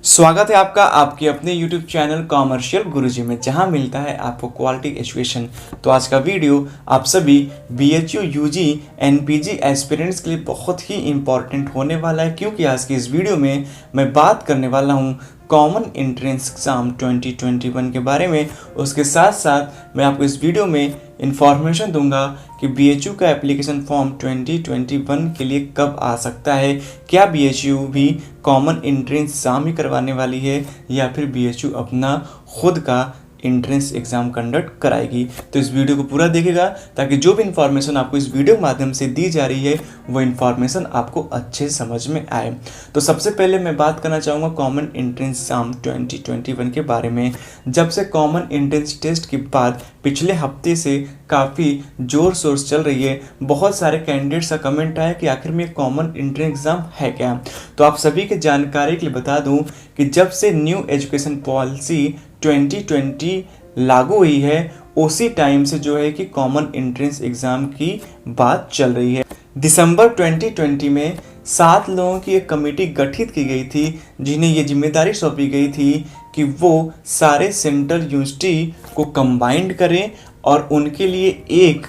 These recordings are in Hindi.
स्वागत है आपका आपके अपने YouTube चैनल कॉमर्शियल गुरुजी में, जहां मिलता है आपको क्वालिटी एजुकेशन। तो आज का वीडियो आप सभी BHU UG NPG एस्पिरेंट्स के लिए बहुत ही इंपॉर्टेंट होने वाला है, क्योंकि आज की इस वीडियो में मैं बात करने वाला हूं कॉमन एंट्रेंस एग्ज़ाम 2021 के बारे में। उसके साथ साथ मैं आपको इस वीडियो में इंफॉर्मेशन दूंगा कि BHU का एप्लीकेशन फॉर्म 2021 के लिए कब आ सकता है। क्या BHU भी कॉमन एंट्रेंस एग्ज़ाम ही करवाने वाली है या फिर BHU अपना खुद का एंट्रेंस एग्ज़ाम कंडक्ट कराएगी। तो इस वीडियो को पूरा देखिएगा ताकि जो भी इंफॉर्मेशन आपको इस वीडियो के माध्यम से दी जा रही है वो इंफॉर्मेशन आपको अच्छे समझ में आए। तो सबसे पहले मैं बात करना चाहूँगा कॉमन एंट्रेंस एग्ज़ाम 2021 के बारे में। जब से कॉमन एंट्रेंस टेस्ट के बाद पिछले हफ्ते से काफ़ी जोर शोर चल रही है, बहुत सारे कैंडिडेट्स का कमेंट आया कि आखिर में कॉमन एंट्रेंस एग्ज़ाम है क्या। तो आप सभी के जानकारी के लिए बता दूं कि जब से न्यू एजुकेशन पॉलिसी 2020 लागू हुई है उसी टाइम से जो है कि कॉमन एंट्रेंस एग्ज़ाम की बात चल रही है। दिसंबर 2020 में 7 लोगों की एक कमेटी गठित की गई थी, जिन्हें ये जिम्मेदारी सौंपी गई थी कि वो सारे सेंट्रल यूनिवर्सिटी को कंबाइंड करें और उनके लिए एक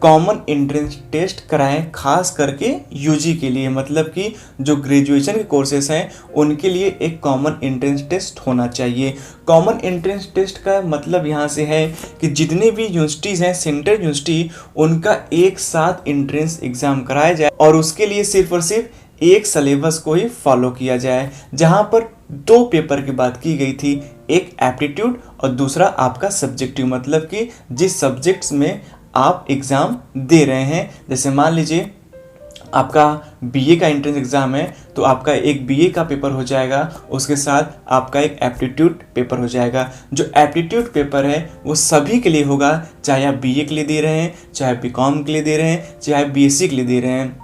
कॉमन एंट्रेंस टेस्ट कराएं, खास करके यूजी के लिए, मतलब कि जो ग्रेजुएशन के कोर्सेज हैं उनके लिए एक कॉमन एंट्रेंस टेस्ट होना चाहिए। कॉमन एंट्रेंस टेस्ट का मतलब यहाँ से है कि जितने भी यूनिवर्सिटीज़ हैं सेंट्रल यूनिवर्सिटी, उनका एक साथ एंट्रेंस एग्ज़ाम कराया जाए और उसके लिए सिर्फ और सिर्फ एक सिलेबस को ही फॉलो किया जाए। जहाँ पर 2 पेपर की बात की गई थी, एक एप्टीट्यूड और दूसरा आपका सब्जेक्टिव, मतलब कि जिस सब्जेक्ट्स में आप एग्ज़ाम दे रहे हैं। जैसे मान लीजिए आपका BA का एंट्रेंस एग्ज़ाम है तो आपका एक BA का पेपर हो जाएगा, उसके साथ आपका एक एप्टीट्यूड पेपर हो जाएगा। जो एप्टीट्यूड पेपर है वो सभी के लिए होगा, चाहे आप BA के लिए दे रहे हैं, चाहे BCom के लिए दे रहे हैं, चाहे BSc के लिए दे रहे हैं।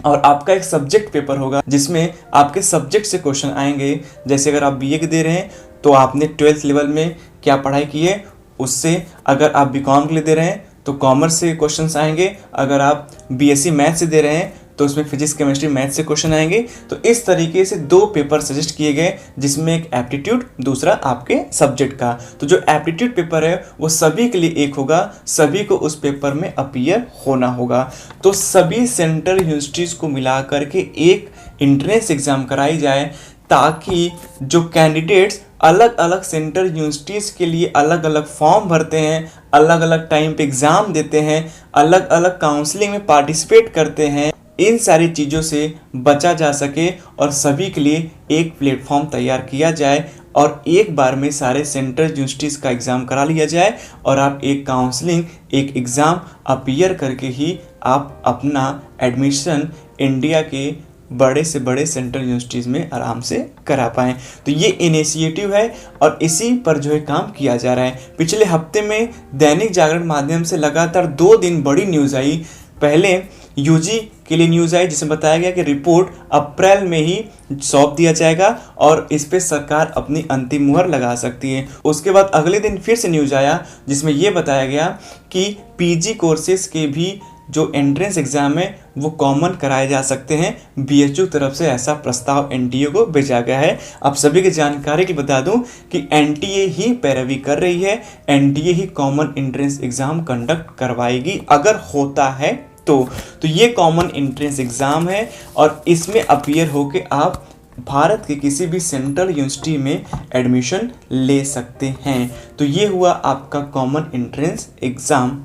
और आपका एक सब्जेक्ट पेपर होगा जिसमें आपके सब्जेक्ट से क्वेश्चन आएंगे। जैसे अगर आप BA के दे रहे हैं तो आपने 12th लेवल में क्या पढ़ाई की है उससे, अगर आप BCom के लिए दे रहे हैं तो कॉमर्स से क्वेश्चंस आएंगे, अगर आप BSc मैथ से दे रहे हैं तो उसमें फिजिक्स केमिस्ट्री मैथ से क्वेश्चन आएंगे। तो इस तरीके से 2 पेपर सजेस्ट किए गए, जिसमें एक एप्टीट्यूड, दूसरा आपके सब्जेक्ट का। तो जो एप्टीट्यूड पेपर है वो सभी के लिए एक होगा, सभी को उस पेपर में अपीयर होना होगा। तो सभी सेंट्रल यूनिवर्सिटीज़ को मिला करके एक एंट्रेंस एग्ज़ाम कराई जाए, ताकि जो कैंडिडेट्स अलग अलग सेंट्रल यूनिवर्सिटीज़ के लिए अलग अलग फॉर्म भरते हैं, अलग अलग टाइम पे एग्ज़ाम देते हैं, अलग अलग काउंसलिंग में पार्टिसिपेट करते हैं, इन सारी चीज़ों से बचा जा सके और सभी के लिए एक प्लेटफॉर्म तैयार किया जाए और एक बार में सारे सेंट्रल यूनिवर्सिटीज़ का एग्ज़ाम करा लिया जाए और आप एक काउंसलिंग, एक एग्ज़ाम अपीयर करके ही आप अपना एडमिशन इंडिया के बड़े से बड़े सेंट्रल यूनिवर्सिटीज़ में आराम से करा पाएँ। तो ये इनिशिएटिव है और इसी पर जो है काम किया जा रहा है। पिछले हफ्ते में दैनिक जागरण माध्यम से लगातार 2 दिन बड़ी न्यूज़ आई। पहले यूजी के लिए न्यूज़ आई जिसमें बताया गया कि रिपोर्ट अप्रैल में ही सौंप दिया जाएगा और इस पे सरकार अपनी अंतिम मुहर लगा सकती है। उसके बाद अगले दिन फिर से न्यूज़ आया जिसमें ये बताया गया कि PG कोर्सेज के भी जो एंट्रेंस एग्ज़ाम है वो कॉमन कराए जा सकते हैं। BHU तरफ से ऐसा प्रस्ताव NTA को भेजा गया है। आप सभी की जानकारी की बता दूं कि NTA ही पैरवी कर रही है, NTA ही कॉमन एंट्रेंस एग्ज़ाम कंडक्ट करवाएगी अगर होता है तो ये कॉमन एंट्रेंस एग्ज़ाम है और इसमें अपीयर होके आप भारत के किसी भी सेंट्रल यूनिवर्सिटी में एडमिशन ले सकते हैं। तो ये हुआ आपका कॉमन एंट्रेंस एग्ज़ाम।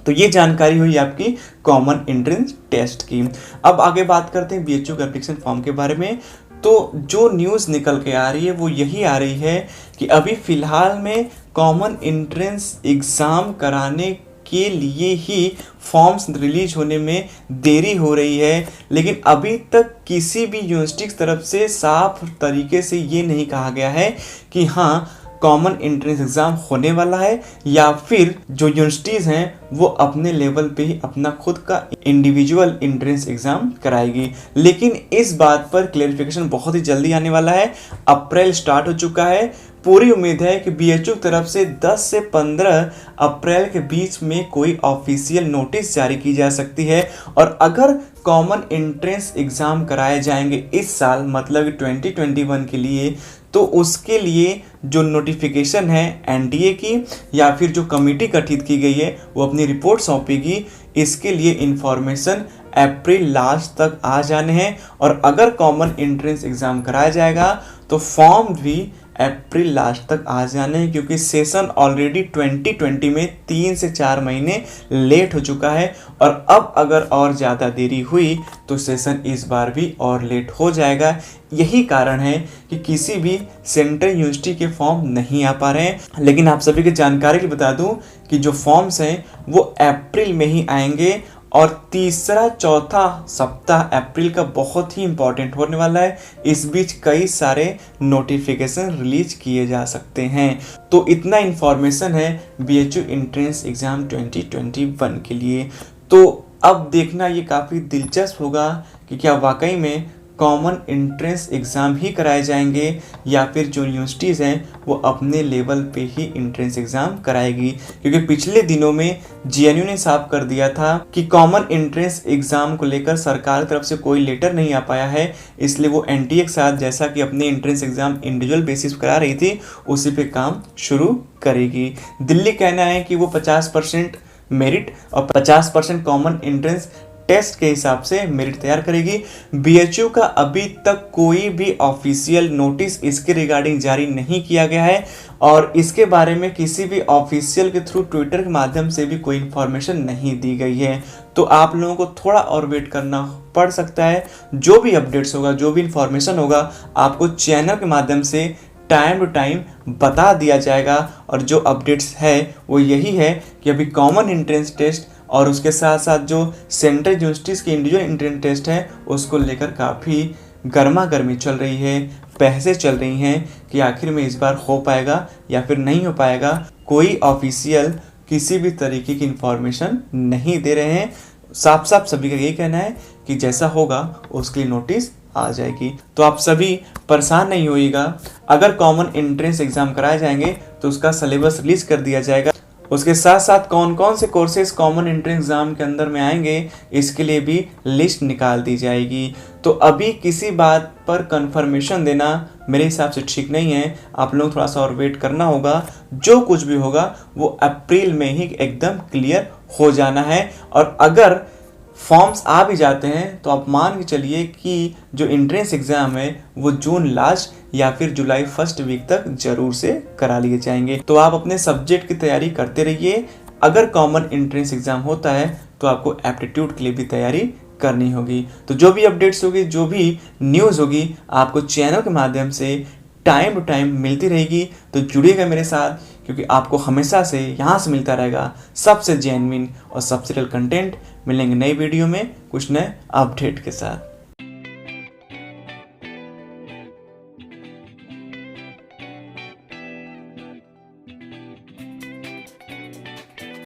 तो ये जानकारी हुई आपकी कॉमन एंट्रेंस टेस्ट की। अब आगे बात करते हैं BHU के एप्लीकेशन फॉर्म के बारे में। तो जो न्यूज़ निकल के आ रही है वो यही आ रही है कि अभी फ़िलहाल में कॉमन एंट्रेंस एग्ज़ाम कराने के लिए ही फॉर्म्स रिलीज होने में देरी हो रही है, लेकिन अभी तक किसी भी यूनिवर्सिटी की तरफ से साफ तरीके से ये नहीं कहा गया है कि हाँ कॉमन एंट्रेंस एग्ज़ाम होने वाला है या फिर जो यूनिवर्सिटीज़ हैं वो अपने लेवल पे ही अपना खुद का इंडिविजुअल एंट्रेंस एग्जाम कराएगी। लेकिन इस बात पर क्लेरिफिकेशन बहुत ही जल्दी आने वाला है। अप्रैल स्टार्ट हो चुका है। पूरी उम्मीद है कि बीएचयू की तरफ से 10 से 15 अप्रैल के बीच में कोई ऑफिशियल नोटिस जारी की जा सकती है। और अगर कॉमन एंट्रेंस एग्जाम कराए जाएंगे इस साल, मतलब 2021 के लिए, तो उसके लिए जो नोटिफिकेशन है एनटीए की या फिर जो कमेटी गठित की गई है वो अपनी रिपोर्ट सौंपेगी। इसके लिए इंफॉर्मेशन अप्रैल लास्ट तक आ जाने हैं। और अगर कॉमन एंट्रेंस एग्जाम कराया जाएगा तो फॉर्म भी अप्रैल लास्ट तक आ जाने हैं, क्योंकि सेशन ऑलरेडी 2020 में 3 से 4 महीने लेट हो चुका है। और अब अगर और ज़्यादा देरी हुई तो सेशन इस बार भी और लेट हो जाएगा। यही कारण है कि किसी भी सेंट्रल यूनिवर्सिटी के फॉर्म नहीं आ पा रहे हैं। लेकिन आप सभी की जानकारी के लिए बता दूं कि जो फॉर्म्स हैं वो अप्रैल में ही आएंगे। और तीसरा चौथा सप्ताह अप्रैल का बहुत ही इंपॉर्टेंट होने वाला है। इस बीच कई सारे नोटिफिकेशन रिलीज किए जा सकते हैं। तो इतना इंफॉर्मेशन है बीएचयू एंट्रेंस एग्जाम 2021 के लिए। तो अब देखना ये काफ़ी दिलचस्प होगा कि क्या वाकई में कॉमन एंट्रेंस एग्ज़ाम ही कराए जाएंगे या फिर जो यूनिवर्सिटीज़ हैं वो अपने लेवल पे ही एंट्रेंस एग्ज़ाम कराएगी। क्योंकि पिछले दिनों में जेएनयू ने साफ कर दिया था कि कॉमन एंट्रेंस एग्ज़ाम को लेकर सरकार की तरफ से कोई लेटर नहीं आ पाया है, इसलिए वो एनटीए के साथ जैसा कि अपने एंट्रेंस एग्ज़ाम इंडिविजुअल बेसिस करा रही थी उसी पे काम शुरू करेगी। दिल्ली कहना है कि वो 50% मेरिट और 50% कॉमन एंट्रेंस टेस्ट के हिसाब से मेरिट तैयार करेगी। बीएचयू का अभी तक कोई भी ऑफिशियल नोटिस इसके रिगार्डिंग जारी नहीं किया गया है और इसके बारे में किसी भी ऑफिशियल के थ्रू ट्विटर के माध्यम से भी कोई इन्फॉर्मेशन नहीं दी गई है। तो आप लोगों को थोड़ा और वेट करना पड़ सकता है। जो भी अपडेट्स होगा, जो भी इन्फॉर्मेशन होगा, आपको चैनल के माध्यम से टाइम टू टाइम बता दिया जाएगा। और जो अपडेट्स है वो यही है कि अभी कॉमन एंट्रेंस टेस्ट और उसके साथ साथ जो सेंट्रल यूनिवर्सिटीज़ की इंडिविजुअल एंट्रेंस टेस्ट है उसको लेकर काफ़ी गर्मा गर्मी चल रही है, बहसें चल रही हैं कि आखिर में इस बार हो पाएगा या फिर नहीं हो पाएगा। कोई ऑफिशियल किसी भी तरीके की इंफॉर्मेशन नहीं दे रहे हैं। साफ साफ सभी का यही कहना है कि जैसा होगा उसके लिए नोटिस आ जाएगी। तो आप सभी परेशान नहीं होइएगा। अगर कॉमन एंट्रेंस एग्जाम कराए जाएंगे तो उसका सिलेबस रिलीज कर दिया जाएगा। उसके साथ साथ कौन कौन से कोर्सेज कॉमन एंट्रेंस एग्जाम के अंदर में आएंगे इसके लिए भी लिस्ट निकाल दी जाएगी। तो अभी किसी बात पर कंफर्मेशन देना मेरे हिसाब से ठीक नहीं है। आप लोग थोड़ा सा और वेट करना होगा। जो कुछ भी होगा वो अप्रैल में ही एकदम क्लियर हो जाना है। और अगर फॉर्म्स आ भी जाते हैं तो आप मान के चलिए कि जो एंट्रेंस एग्जाम है वो जून लास्ट या फिर जुलाई फर्स्ट वीक तक जरूर से करा लिए जाएंगे। तो आप अपने सब्जेक्ट की तैयारी करते रहिए। अगर कॉमन एंट्रेंस एग्जाम होता है तो आपको एप्टीट्यूड के लिए भी तैयारी करनी होगी। तो जो भी अपडेट्स होगी, जो भी न्यूज़ होगी, आपको चैनल के माध्यम से टाइम टू टाइम मिलती रहेगी। तो जुड़िएगा मेरे साथ, क्योंकि आपको हमेशा से यहाँ से मिलता रहेगा सबसे जेन्युइन और सबसे रियल कंटेंट। मिलेंगे नई वीडियो में कुछ नए अपडेट के साथ।